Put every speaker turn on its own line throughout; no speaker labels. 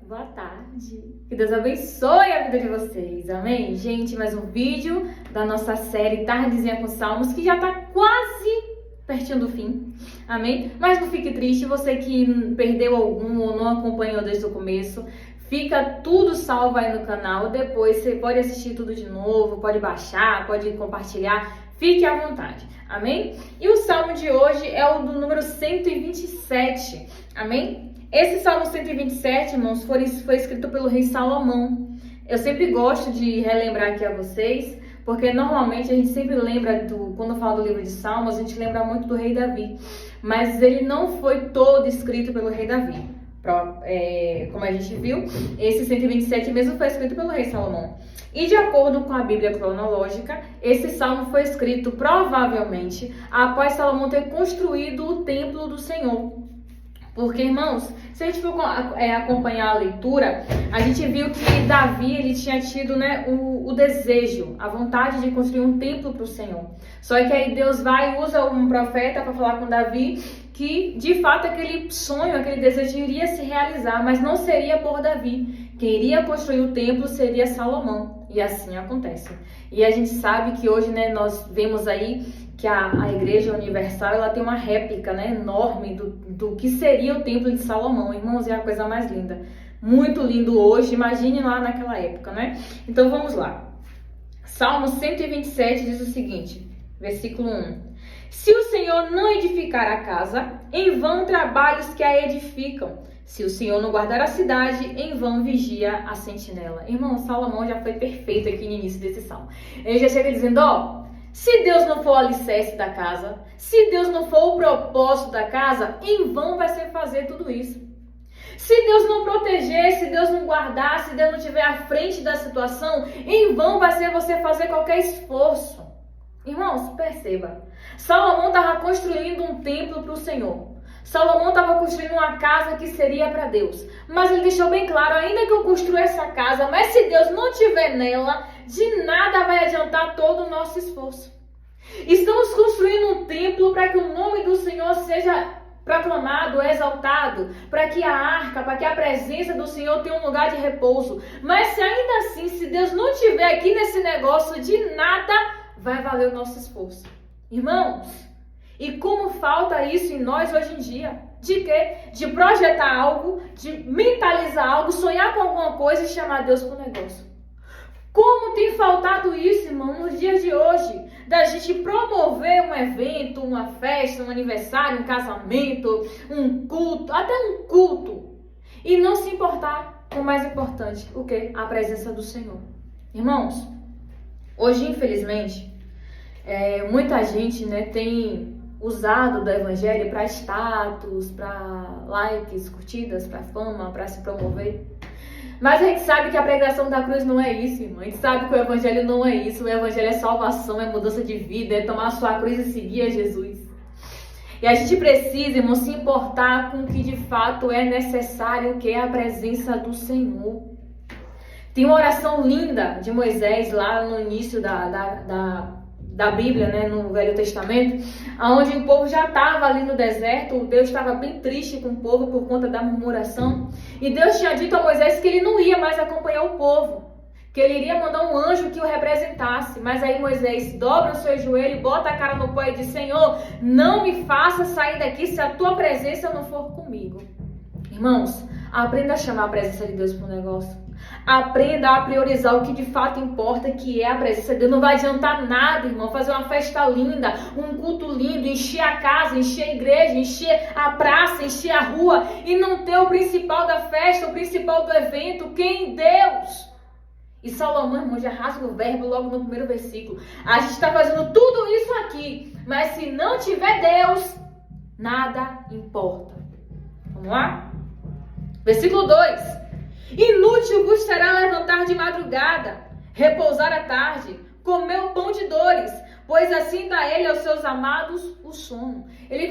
boa tarde. Que Deus abençoe a vida de vocês, amém? Gente, mais um vídeo da nossa série Tardezinha com Salmos, que já tá quase pertinho do fim, amém? Mas não fique triste, você que perdeu algum ou não acompanhou desde o começo, fica tudo salvo aí no canal, depois você pode assistir tudo de novo, pode baixar, pode compartilhar, fique à vontade, amém? E o salmo de hoje é o do número 127, amém? Esse Salmo 127, irmãos, foi escrito pelo rei Salomão. Eu sempre gosto de relembrar aqui a vocês, porque normalmente a gente sempre lembra, quando fala do livro de Salmos, a gente lembra muito do rei Davi. Mas ele não foi todo escrito pelo rei Davi. Como a gente viu, esse 127 mesmo foi escrito pelo rei Salomão. E de acordo com a Bíblia cronológica, esse salmo foi escrito provavelmente após Salomão ter construído o templo do Senhor. Porque, irmãos, se a gente for acompanhar a leitura, a gente viu que Davi, ele tinha tido, o desejo, a vontade de construir um templo para o Senhor. Só que aí Deus vai e usa um profeta para falar com Davi que, de fato, aquele sonho, aquele desejo iria se realizar, mas não seria por Davi. Quem iria construir o templo seria Salomão. E assim acontece. E a gente sabe que hoje, nós vemos aí que a Igreja Universal, ela tem uma réplica, enorme do que seria o Templo de Salomão. Irmãos, é a coisa mais linda. Muito lindo hoje, imagine lá naquela época, Então vamos lá. Salmo 127 diz o seguinte, versículo 1. Se o Senhor não edificar a casa, em vão trabalhos que a edificam. Se o Senhor não guardar a cidade, em vão vigia a sentinela. Irmão, Salomão já foi perfeito aqui no início desse salmo. Ele já chega dizendo, se Deus não for o alicerce da casa, se Deus não for o propósito da casa, em vão vai ser fazer tudo isso. Se Deus não proteger, se Deus não guardar, se Deus não estiver à frente da situação, em vão vai ser você fazer qualquer esforço. Irmãos, perceba, Salomão estava construindo um templo para o Senhor. Salomão estava construindo uma casa que seria para Deus. Mas ele deixou bem claro, ainda que eu construa essa casa, mas se Deus não estiver nela, de nada vai adiantar todo o nosso esforço. Estamos construindo um templo para que o nome do Senhor seja proclamado, exaltado, para que a arca, para que a presença do Senhor tenha um lugar de repouso. Mas se ainda assim, se Deus não estiver aqui nesse negócio, de nada vai valer o nosso esforço. Irmãos, e como falta isso em nós hoje em dia? De quê? De projetar algo, de mentalizar algo, sonhar com alguma coisa e chamar Deus para o negócio. Como tem faltado isso, irmão, nos dias de hoje? Da gente promover um evento, uma festa, um aniversário, um casamento, um culto, até um culto. E não se importar com o mais importante, o quê? A presença do Senhor. Irmãos, hoje, infelizmente, muita gente tem usado do evangelho para status, para likes, curtidas, para fama, para se promover. Mas a gente sabe que a pregação da cruz não é isso, irmão. A gente sabe que o evangelho não é isso. O evangelho é salvação, é mudança de vida, é tomar a sua cruz e seguir a Jesus. E a gente precisa, irmão, se importar com o que de fato é necessário, que é a presença do Senhor. Tem uma oração linda de Moisés lá no início da Bíblia, no Velho Testamento, onde o povo já estava ali no deserto. Deus estava bem triste com o povo por conta da murmuração, e Deus tinha dito a Moisés que ele não ia mais acompanhar o povo, que ele iria mandar um anjo que o representasse. Mas aí Moisés dobra o seu joelho, bota a cara no pó e diz, Senhor, não me faça sair daqui se a tua presença não for comigo. Irmãos, aprenda a chamar a presença de Deus para o negócio. Aprenda a priorizar o que de fato importa, que é a presença de Deus. Não vai adiantar nada, irmão, fazer uma festa linda, um culto lindo, encher a casa, encher a igreja, encher a praça, encher a rua e não ter o principal da festa, o principal do evento, quem? Deus. E Salomão, irmão, já rasga o verbo logo no primeiro versículo. A gente está fazendo tudo isso aqui, mas se não tiver Deus, nada importa. Vamos lá? Versículo 2. Inútil vos será levantar de madrugada, repousar à tarde, comer o pão de dores, pois assim dá ele aos seus amados o sono. Ele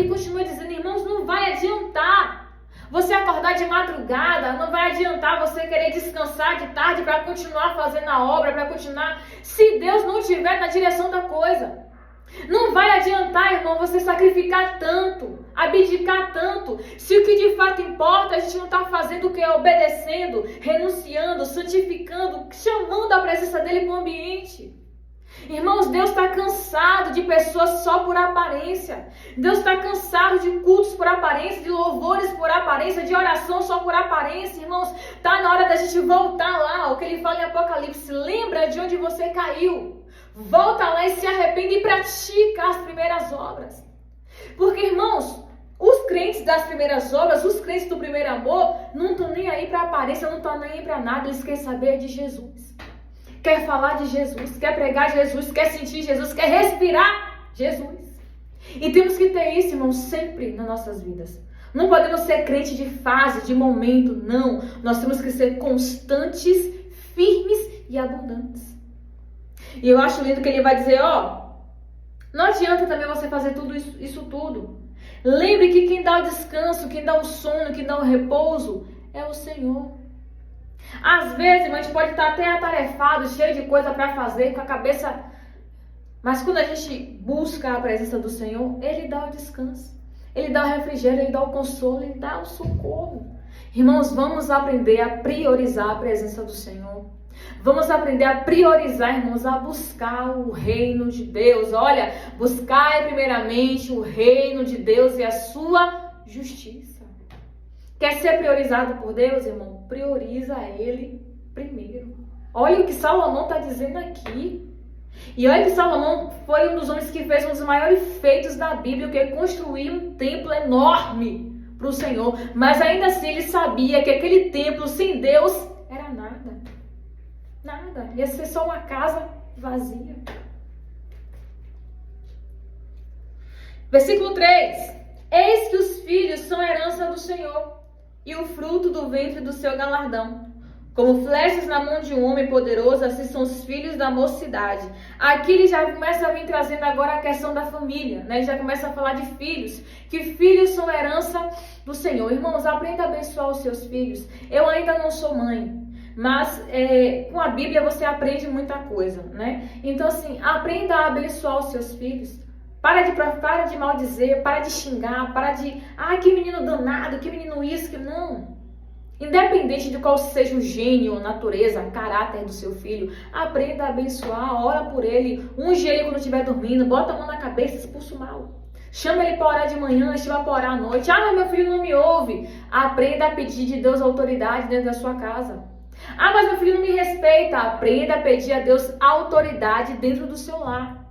continua dizendo, irmãos, não vai adiantar você acordar de madrugada, não vai adiantar você querer descansar de tarde para continuar fazendo a obra, para continuar, se Deus não estiver na direção da coisa. Não vai adiantar, irmão, você sacrificar tanto, abdicar tanto, se o que de fato importa a gente não está fazendo o que é obedecendo, renunciando, santificando, chamando a presença dele para o ambiente. Irmãos, Deus está cansado de pessoas só por aparência. Deus está cansado de cultos por aparência, de louvores por aparência, de oração só por aparência. Irmãos, está na hora da gente voltar lá, o que ele fala em Apocalipse. Lembra de onde você caiu. Volta lá e se arrepende e pratica as primeiras obras. Porque, irmãos, os crentes das primeiras obras, os crentes do primeiro amor, não estão nem aí para aparência, não estão nem aí para nada. Eles querem saber de Jesus. Quer falar de Jesus, quer pregar Jesus, quer sentir Jesus, quer respirar Jesus. E temos que ter isso, irmãos, sempre nas nossas vidas. Não podemos ser crente de fase, de momento, não. Nós temos que ser constantes, firmes e abundantes. E eu acho lindo que ele vai dizer, não adianta também você fazer tudo isso tudo. Lembre que quem dá o descanso, quem dá o sono, quem dá o repouso é o Senhor. Às vezes, a gente pode estar até atarefado, cheio de coisa para fazer, com a cabeça... Mas quando a gente busca a presença do Senhor, Ele dá o descanso. Ele dá o refrigério, Ele dá o consolo, Ele dá o socorro. Irmãos, vamos aprender a priorizar a presença do Senhor. Vamos aprender a priorizar, irmãos, a buscar o reino de Deus. Olha, buscai primeiramente o reino de Deus e a sua justiça. Quer ser priorizado por Deus, irmão? Prioriza Ele primeiro. Olha o que Salomão está dizendo aqui. E olha que Salomão foi um dos homens que fez um dos maiores feitos da Bíblia, que é construir um templo enorme para o Senhor. Mas ainda assim ele sabia que aquele templo sem Deus era nada. Nada. Ia ser só uma casa vazia. Versículo 3. Eis que os filhos são herança do Senhor, e o fruto do ventre do seu galardão. Como flechas na mão de um homem poderoso, assim são os filhos da mocidade. Aqui ele já começa a vir trazendo agora a questão da família, né? Ele já começa a falar de filhos, que filhos são herança do Senhor. Irmãos, aprenda a abençoar os seus filhos. Eu ainda não sou mãe, mas com a Bíblia você aprende muita coisa, né? Então assim, aprenda a abençoar os seus filhos. Para de maldizer, para de xingar, para de... que menino danado, que menino isso, que... Não. Independente de qual seja o gênio, natureza, caráter do seu filho, aprenda a abençoar, ora por ele, unge ele quando estiver dormindo, bota a mão na cabeça, expulsa o mal. Chama ele para orar de manhã, chama para orar à noite. Mas meu filho não me ouve. Aprenda a pedir de Deus autoridade dentro da sua casa. Mas meu filho não me respeita. Aprenda a pedir a Deus autoridade dentro do seu lar.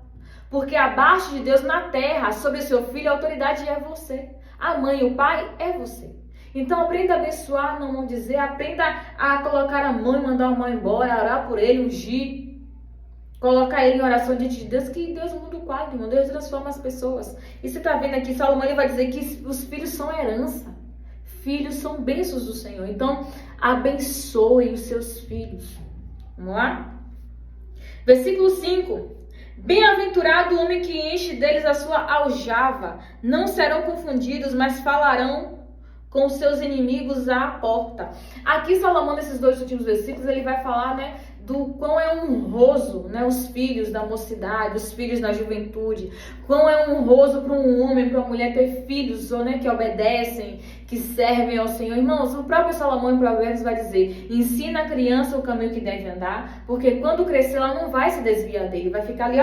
Porque abaixo de Deus na terra, sobre seu filho, a autoridade é você. A mãe e o pai é você. Então aprenda a abençoar, não dizer. Aprenda a colocar a mão e mandar o mal embora, orar por ele, ungir. Colocar ele em oração diante de Deus, que Deus muda o quadro, irmão. Deus transforma as pessoas. E você está vendo aqui, Salomão ele vai dizer que os filhos são herança. Filhos são bênçãos do Senhor. Então, abençoe os seus filhos. Vamos lá? Versículo 5. Bem-aventurado o homem que enche deles a sua aljava. Não serão confundidos, mas falarão com os seus inimigos à porta. Aqui Salomão, nesses dois últimos versículos, ele vai falar, né, do quão é honroso, né, os filhos da mocidade, os filhos da juventude. Quão é honroso para um homem, para uma mulher ter filhos, né, que obedecem, que servem ao Senhor. Irmãos, o próprio Salomão em Provérbios vai dizer: ensina a criança o caminho que deve andar, porque quando crescer ela não vai se desviar dele, vai ficar ali,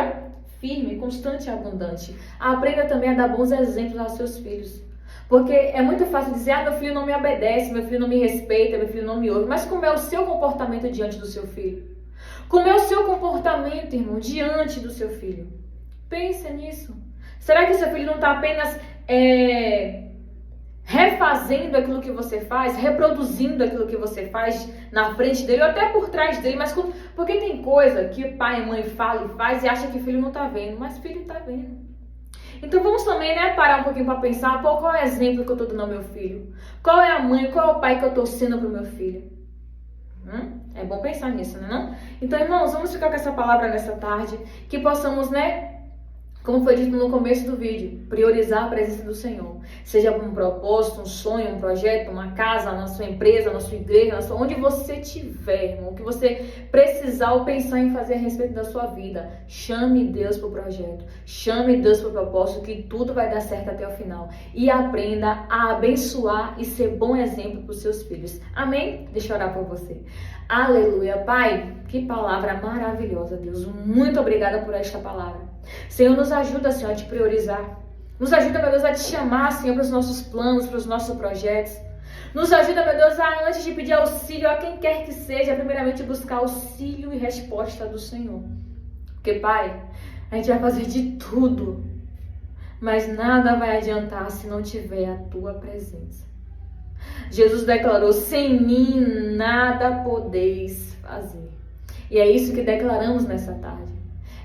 firme, constante e abundante. Aprenda também a dar bons exemplos aos seus filhos. Porque é muito fácil dizer, meu filho não me obedece, meu filho não me respeita, meu filho não me ouve. Mas como é o seu comportamento diante do seu filho? Como é o seu comportamento, irmão, diante do seu filho? Pensa nisso. Será que seu filho não está apenas refazendo aquilo que você faz, reproduzindo aquilo que você faz na frente dele ou até por trás dele? Mas porque tem coisa que pai e mãe falam e faz e acha que o filho não está vendo, mas o filho está vendo. Então vamos também, né, parar um pouquinho para pensar, qual é o exemplo que eu estou dando ao meu filho? Qual é a mãe, qual é o pai que eu estou sendo para o meu filho? É bom pensar nisso, né, não? Então, irmãos, vamos ficar com essa palavra nessa tarde, que possamos, né, Como foi dito no começo do vídeo, priorizar a presença do Senhor. Seja um propósito, um sonho, um projeto, uma casa, na sua empresa, na sua igreja, onde você estiver, irmão, o que você precisar ou pensar em fazer a respeito da sua vida. Chame Deus para o projeto, chame Deus para o propósito, que tudo vai dar certo até o final. E aprenda a abençoar e ser bom exemplo para os seus filhos. Amém? Deixa eu orar por você. Aleluia. Pai, que palavra maravilhosa, Deus. Muito obrigada por esta palavra. Senhor, nos ajuda, Senhor, a te priorizar. Nos ajuda, meu Deus, a te chamar, Senhor, para os nossos planos, para os nossos projetos. Nos ajuda, meu Deus, a, antes de pedir auxílio a quem quer que seja, primeiramente buscar auxílio e resposta do Senhor. Porque, Pai, a gente vai fazer de tudo, mas nada vai adiantar se não tiver a Tua presença. Jesus declarou: sem mim nada podeis fazer. E é isso que declaramos nessa tarde.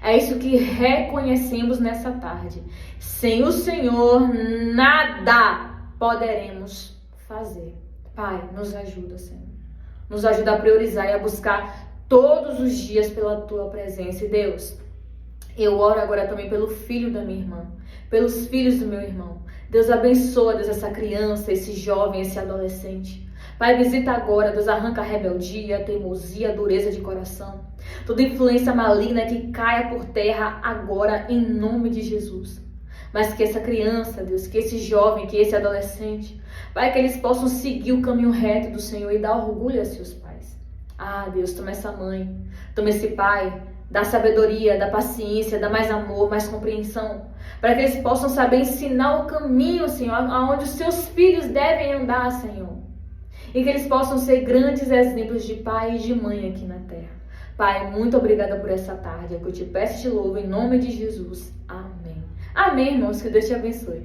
É isso que reconhecemos nessa tarde. Sem o Senhor, nada poderemos fazer. Pai, nos ajuda, Senhor. Nos ajuda a priorizar e a buscar todos os dias pela Tua presença. E Deus, eu oro agora também pelo filho da minha irmã, pelos filhos do meu irmão. Deus abençoa, Deus, essa criança, esse jovem, esse adolescente. Pai, visita agora, Deus, arranca a rebeldia, a teimosia, a dureza de coração. Toda influência maligna que caia por terra agora, em nome de Jesus. Mas que essa criança, Deus, que esse jovem, que esse adolescente, Pai, que eles possam seguir o caminho reto do Senhor e dar orgulho a seus pais. Ah, Deus, toma essa mãe, toma esse pai, dá sabedoria, dá paciência, dá mais amor, mais compreensão, para que eles possam saber ensinar o caminho, Senhor, aonde os seus filhos devem andar, Senhor. E que eles possam ser grandes exemplos de pai e de mãe aqui na terra. Pai, muito obrigada por essa tarde. É o que eu te peço e te louvo em nome de Jesus. Amém. Amém, irmãos. Que Deus te abençoe.